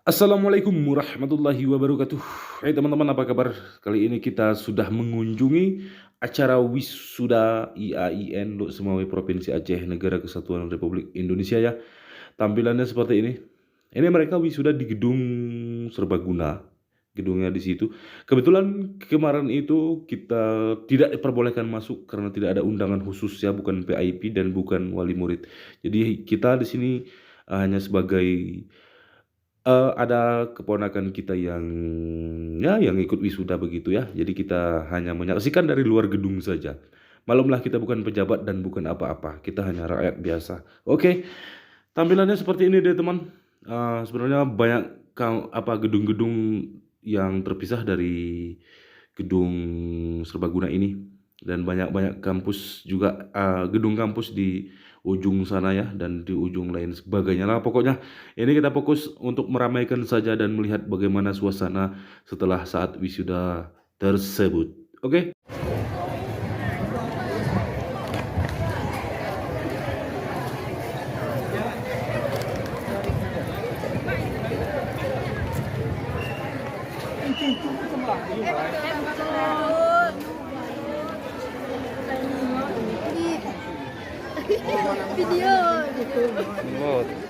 Assalamualaikum warahmatullahi wabarakatuh. Hai teman-teman, apa kabar? Kali ini kita sudah mengunjungi acara wisuda IAIN untuk semua Provinsi Aceh, Negara Kesatuan Republik Indonesia ya. Tampilannya seperti ini. Ini mereka wisuda di gedung Serbaguna, gedungnya di situ. Kebetulan kemarin itu kita tidak diperbolehkan masuk karena tidak ada undangan khusus ya, bukan VIP dan bukan wali murid. Jadi kita di sini hanya sebagai ada keponakan kita yang, ya yang ikut wisuda begitu ya. Jadi kita hanya menyaksikan dari luar gedung saja. Maklumlah kita bukan pejabat dan bukan apa-apa, kita hanya rakyat biasa. Oke, tampilannya seperti ini deh teman. Sebenarnya banyak gedung-gedung yang terpisah dari gedung serbaguna ini dan banyak-banyak kampus juga, gedung kampus di ujung sana ya dan di ujung lain sebagainya lah. Pokoknya ini kita fokus untuk meramaikan saja dan melihat bagaimana suasana setelah saat wisuda tersebut. Oke. Video gitu.